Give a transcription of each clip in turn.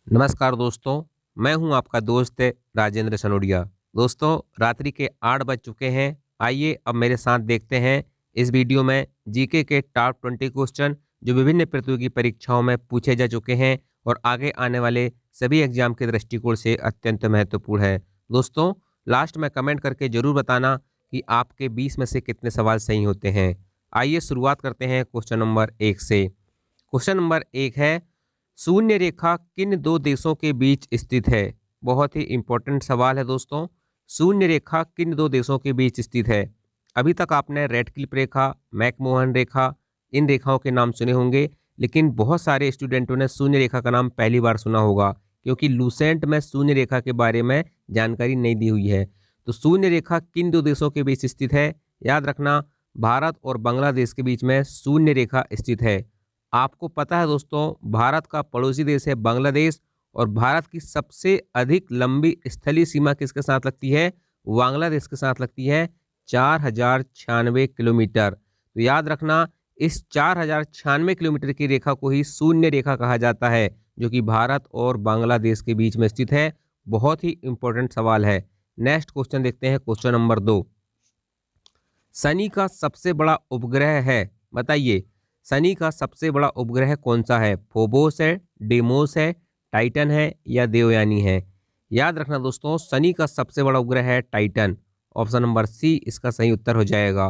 नमस्कार दोस्तों, मैं हूं आपका दोस्त राजेंद्र सनोडिया। दोस्तों, रात्रि के 8 बज चुके हैं। आइए अब मेरे साथ देखते हैं इस वीडियो में जीके के टॉप 20 क्वेश्चन जो विभिन्न प्रतियोगी परीक्षाओं में पूछे जा चुके हैं और आगे आने वाले सभी एग्जाम के दृष्टिकोण से अत्यंत महत्वपूर्ण है। दोस्तों, लास्ट में कमेंट करके जरूर बताना कि आपके 20 में से कितने सवाल सही होते हैं। आइए शुरुआत करते हैं क्वेश्चन नंबर 1 से। क्वेश्चन नंबर 1 है, शून्य रेखा किन दो देशों के बीच स्थित है? बहुत ही इंपॉर्टेंट सवाल है दोस्तों। शून्य रेखा किन दो देशों के बीच स्थित है? अभी तक आपने रेड क्लिप रेखा, मैकमोहन रेखा, इन रेखाओं के नाम सुने होंगे, लेकिन बहुत सारे स्टूडेंटों ने शून्य रेखा का नाम पहली बार सुना होगा क्योंकि लूसेंट में शून्य रेखा के बारे में जानकारी नहीं दी हुई है। तो शून्य रेखा किन दो देशों के बीच स्थित है? याद रखना, भारत और बांग्लादेश के बीच में शून्य रेखा स्थित है। आपको पता है दोस्तों, भारत का पड़ोसी देश है बांग्लादेश और भारत की सबसे अधिक लंबी स्थलीय सीमा किसके साथ लगती है? बांग्लादेश के साथ लगती है, 4096 किलोमीटर। तो याद रखना, इस 4096 किलोमीटर की रेखा को ही शून्य रेखा कहा जाता है, जो कि भारत और बांग्लादेश के बीच में स्थित है। बहुत ही इंपॉर्टेंट सवाल है। नेक्स्ट क्वेश्चन देखते हैं, क्वेश्चन नंबर 2। शनि का सबसे बड़ा उपग्रह है, बताइए शनि का सबसे बड़ा उपग्रह कौन सा है? फोबोस है, डेमोस है, टाइटन है या देवयानी है? याद रखना दोस्तों, शनि का सबसे बड़ा उपग्रह है टाइटन। ऑप्शन नंबर सी इसका सही उत्तर हो जाएगा।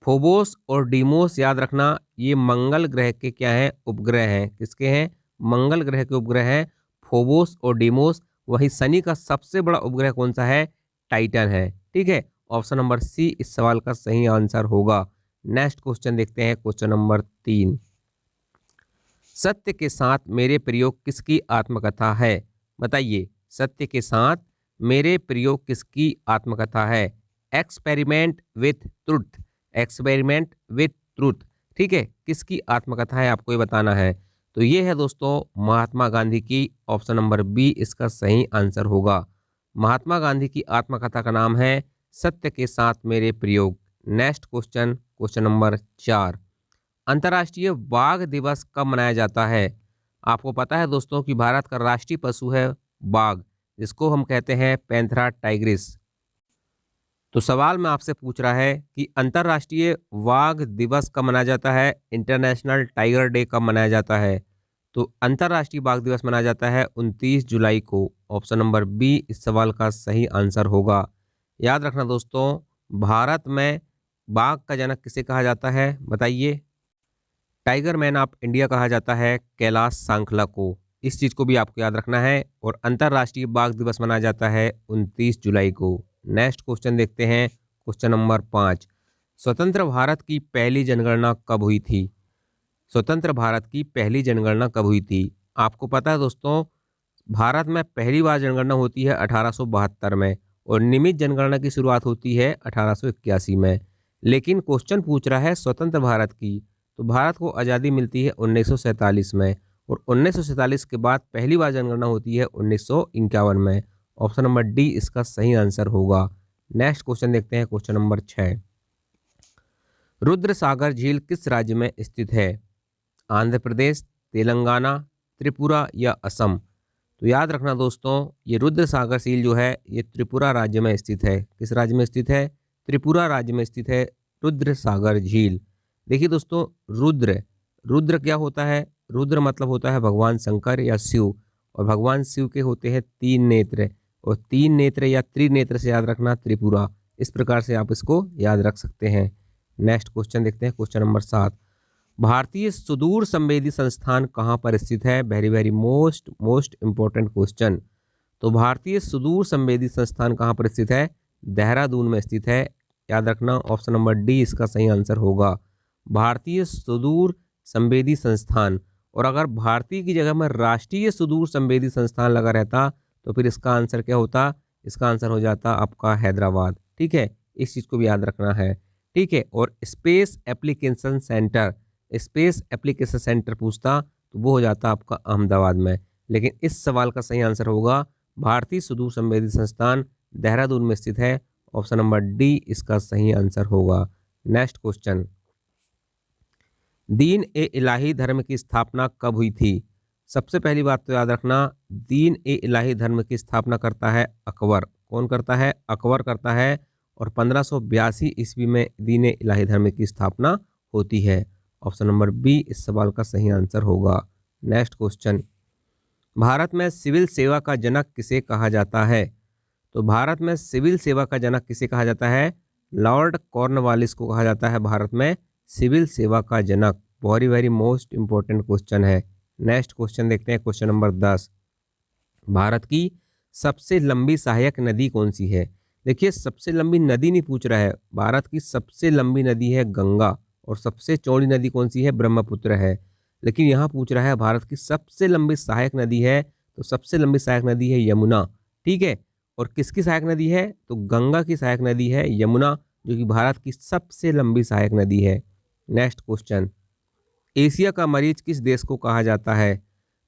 फोबोस और डीमोस याद रखना, ये मंगल ग्रह के क्या हैं? उपग्रह हैं। किसके हैं? मंगल ग्रह के उपग्रह हैं फोबोस और डीमोस। वही शनि का सबसे बड़ा उपग्रह कौन सा है? टाइटन है। ठीक है, ऑप्शन नंबर सी इस सवाल का सही आंसर होगा। नेक्स्ट क्वेश्चन देखते हैं, क्वेश्चन नंबर 3। सत्य के साथ मेरे प्रयोग किसकी आत्मकथा है? बताइए, सत्य के साथ मेरे प्रयोग किसकी आत्मकथा है? Experiment with truth, experiment with truth. ठीक है, किसकी आत्मकथा है आपको ये बताना है। तो ये है दोस्तों महात्मा गांधी की। ऑप्शन नंबर बी इसका सही आंसर होगा। महात्मा गांधी की आत्मकथा का नाम है सत्य के साथ मेरे प्रयोग। Next question, question number 4। अंतर्राष्ट्रीय बाघ दिवस कब मनाया जाता है? आपको पता है दोस्तों कि भारत का राष्ट्रीय पशु है बाघ, जिसको हम कहते हैं पैंथरा टाइग्रिस। तो सवाल में आपसे पूछ रहा है कि अंतर्राष्ट्रीय बाघ दिवस कब मनाया जाता है? इंटरनेशनल टाइगर डे कब मनाया जाता है? तो अंतर्राष्ट्रीय बाघ दिवस मनाया जाता है 29 जुलाई को। ऑप्शन नंबर बी इस सवाल का सही आंसर होगा। याद रखना दोस्तों, भारत में बाघ का जनक किसे कहा जाता है? बताइए। टाइगर मैन ऑफ इंडिया कहा जाता है कैलाश सांखला को। इस चीज़ को भी आपको याद रखना है। और अंतर्राष्ट्रीय बाघ दिवस मनाया जाता है 29 जुलाई को। नेक्स्ट क्वेश्चन देखते हैं, क्वेश्चन नंबर 5। स्वतंत्र भारत की पहली जनगणना कब हुई थी? स्वतंत्र भारत की पहली जनगणना कब हुई थी? आपको पता है दोस्तों, भारत में पहली बार जनगणना होती है 1872 में और नियमित जनगणना की शुरुआत होती है 1881 में। लेकिन क्वेश्चन पूछ रहा है स्वतंत्र भारत की, तो भारत को आज़ादी मिलती है 1947 में और 1947 के बाद पहली बार जनगणना होती है 1951 में। ऑप्शन नंबर डी इसका सही आंसर होगा। नेक्स्ट क्वेश्चन देखते हैं, क्वेश्चन नंबर 6। रुद्र सागर झील किस राज्य में स्थित है? आंध्र प्रदेश, तेलंगाना, त्रिपुरा या असम? तो याद रखना दोस्तों, ये रुद्र सागर झील जो है ये त्रिपुरा राज्य में स्थित है। किस राज्य में स्थित है? त्रिपुरा राज्य में स्थित है रुद्र सागर झील। देखिए दोस्तों, रुद्र रुद्र क्या होता है? रुद्र मतलब होता है भगवान शंकर या शिव, और भगवान शिव के होते हैं 3 नेत्र, और 3 नेत्र या त्रिनेत्र से याद रखना त्रिपुरा। इस प्रकार से आप इसको याद रख सकते हैं। नेक्स्ट क्वेश्चन देखते हैं, क्वेश्चन नंबर 7। भारतीय सुदूर संवेदी संस्थान कहाँ पर स्थित है? Very very most important question. तो भारतीय सुदूर संवेदी संस्थान कहाँ पर स्थित है? देहरादून में स्थित है। याद रखना, ऑप्शन नंबर डी इसका सही आंसर होगा। भारतीय सुदूर संवेदी संस्थान। और अगर भारतीय की जगह में राष्ट्रीय सुदूर संवेदी संस्थान लगा रहता तो फिर इसका आंसर क्या होता? इसका आंसर हो जाता आपका हैदराबाद। ठीक है, इस चीज़ को भी याद रखना है। ठीक है, और space application centre, space application centre पूछता तो वो हो जाता आपका अहमदाबाद में। लेकिन इस सवाल का सही आंसर होगा भारतीय सुदूर संवेदी संस्थान देहरादून में स्थित है। ऑप्शन नंबर डी इसका सही आंसर होगा। नेक्स्ट क्वेश्चन, दीन ए इलाही धर्म की स्थापना कब हुई थी? सबसे पहली बात तो याद रखना, दीन ए इलाही धर्म की स्थापना करता है अकबर। कौन करता है? अकबर करता है। और 1582 ईस्वी में दीन ए इलाही धर्म की स्थापना होती है। ऑप्शन नंबर बी इस सवाल का सही आंसर होगा। नेक्स्ट क्वेश्चन, भारत में सिविल सेवा का जनक किसे कहा जाता है? तो भारत में सिविल सेवा का जनक किसे कहा जाता है? लॉर्ड कॉर्नवालिस को कहा जाता है भारत में सिविल सेवा का जनक। Very very most important question है। नेक्स्ट क्वेश्चन देखते हैं, क्वेश्चन नंबर 10। भारत की सबसे लंबी सहायक नदी कौन सी है? देखिए, सबसे लंबी नदी नहीं पूछ रहा है, भारत की सबसे लंबी नदी है गंगा, और सबसे चौड़ी नदी कौन सी है? ब्रह्मपुत्र है। लेकिन यहाँ पूछ रहा है भारत की सबसे लंबी सहायक नदी है, तो सबसे लंबी सहायक नदी है यमुना। ठीक है, और किसकी सहायक नदी है? तो गंगा की सहायक नदी है यमुना, जो कि भारत की सबसे लंबी सहायक नदी है। नेक्स्ट क्वेश्चन, एशिया का मरीज किस देश को कहा जाता है?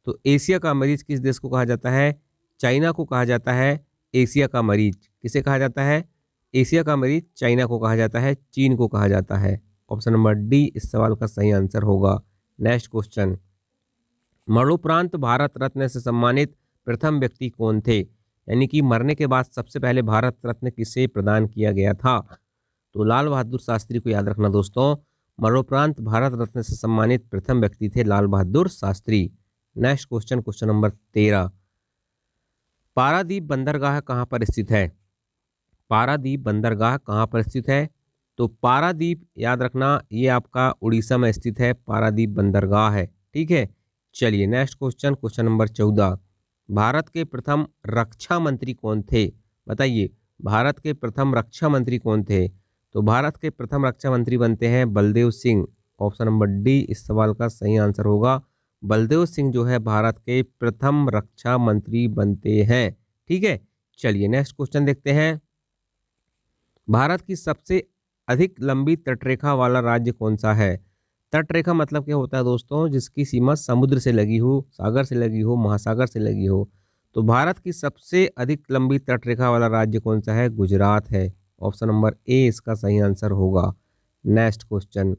तो एशिया का मरीज किस देश को कहा जाता है? चाइना को कहा जाता है एशिया का मरीज। किसे कहा जाता है? एशिया का मरीज चाइना को कहा जाता है, चीन को कहा जाता है। ऑप्शन नंबर डी इस सवाल का सही आंसर होगा। नेक्स्ट क्वेश्चन, मरणोपरांत भारत रत्न से सम्मानित प्रथम व्यक्ति कौन थे? यानी कि मरने के बाद सबसे पहले भारत रत्न किसे प्रदान किया गया था? तो लाल बहादुर शास्त्री को याद रखना दोस्तों, मरणोपरांत भारत रत्न से सम्मानित प्रथम व्यक्ति थे Lal Bahadur Shastri. Next question, question number 13। Paradip बंदरगाह कहाँ पर स्थित है? पारादीप बंदरगाह कहाँ पर स्थित है? तो पारादीप याद रखना, ये आपका उड़ीसा में स्थित है, पारादीप बंदरगाह है। ठीक है, चलिए next question, question number 14। Bharat के प्रथम रक्षा मंत्री कौन थे? बताइए, भारत के प्रथम रक्षा मंत्री कौन थे? तो भारत के प्रथम रक्षा मंत्री बनते हैं Baldev Singh. Option number D इस सवाल का सही आंसर होगा। बलदेव सिंह जो है भारत के प्रथम रक्षा मंत्री बनते हैं। ठीक है, चलिए नेक्स्ट क्वेश्चन देखते हैं। भारत की सबसे अधिक लंबी तटरेखा वाला राज्य कौन सा है? तटरेखा मतलब क्या होता है दोस्तों? जिसकी सीमा समुद्र से लगी हो, सागर से लगी हो, महासागर से लगी हो। तो भारत की सबसे अधिक लंबी तटरेखा वाला राज्य कौन सा है? गुजरात है। ऑप्शन नंबर ए इसका सही आंसर होगा। नेक्स्ट क्वेश्चन,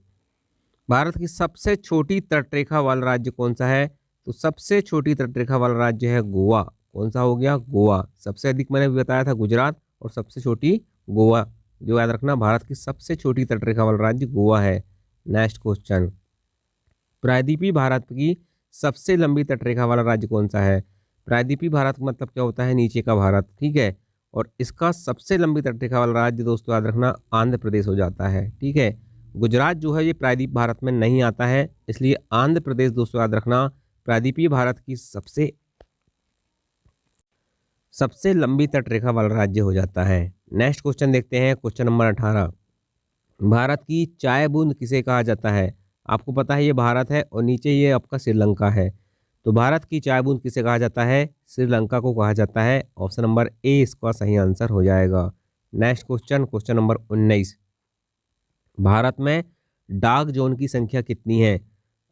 भारत की सबसे छोटी तटरेखा वाला राज्य कौन सा है? तो सबसे छोटी तटरेखा वाला राज्य है गोवा। कौन सा हो गया? गोवा। सबसे अधिक मैंने बताया था गुजरात, और सबसे छोटी गोवा। जो याद रखना, भारत की सबसे छोटी तटरेखा वाला राज्य गोवा है। नेक्स्ट क्वेश्चन, प्रायद्वीपीय भारत की सबसे लंबी तटरेखा वाला राज्य कौन सा है? प्रायद्वीपीय भारत मतलब क्या होता है? नीचे का भारत। ठीक है, और इसका सबसे लंबी तटरेखा वाला राज्य दोस्तों याद रखना आंध्र प्रदेश हो जाता है। ठीक है, गुजरात जो है ये प्रायद्वीप भारत में नहीं आता है, इसलिए आंध्र प्रदेश दोस्तों याद रखना प्रायद्वीपीय भारत की सबसे लंबी तटरेखा वाला राज्य हो जाता है। नेक्स्ट क्वेश्चन देखते हैं, क्वेश्चन नंबर 18। भारत की चाय बूंद किसे कहा जाता है? आपको पता है ये भारत है, और नीचे ये आपका श्रीलंका है। तो भारत की चाय बूंद किसे कहा जाता है? श्रीलंका को कहा जाता है। ऑप्शन नंबर ए इसका सही आंसर हो जाएगा। Next question, question number 19। Bharat में डार्क जोन की संख्या कितनी है?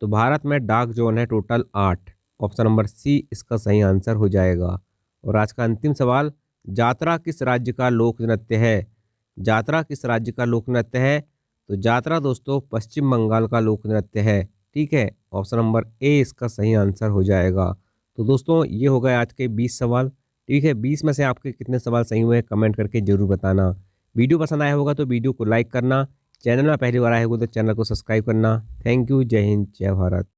तो भारत में डार्क जोन है टोटल 8। ऑप्शन नंबर सी इसका सही आंसर हो जाएगा। और आज का अंतिम सवाल, जात्रा किस राज्य का लोक नृत्य है? जात्रा किस राज्य का लोक नृत्य है? तो जात्रा दोस्तों पश्चिम बंगाल का लोक नृत्य है। ठीक है, ऑप्शन नंबर ए इसका सही आंसर हो जाएगा। तो दोस्तों ये हो गए आज के 20 सवाल। ठीक है, 20 में से आपके कितने सवाल सही हुए कमेंट करके जरूर बताना। वीडियो पसंद आया होगा तो वीडियो को लाइक करना, चैनल में पहली बार आए होगा तो चैनल को सब्सक्राइब करना। थैंक यू, जय हिंद, जय भारत।